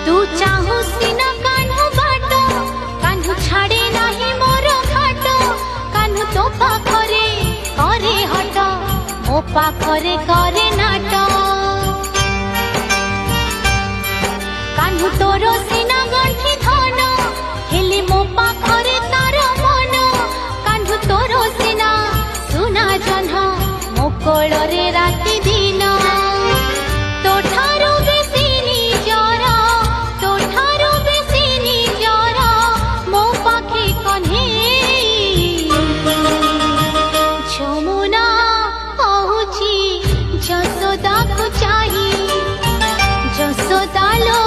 तू चाहू सिना कान्हू बाट कान्हू छाड़े नाही मोर घाट कान्हू तो पाखरे करे हट मो पाखरे करे नाट कान्हू तोर सिना गंठी धन हेले मो पाखरे तार मन कान्हू तोर सिना सुना जह्न मो कोଳରେ राति दिन तोठारू बेसी निजर तोठारू बेसी निजर मो पाखे कन्हे जमुना कहूची जसोदा को चाही जसोदा लो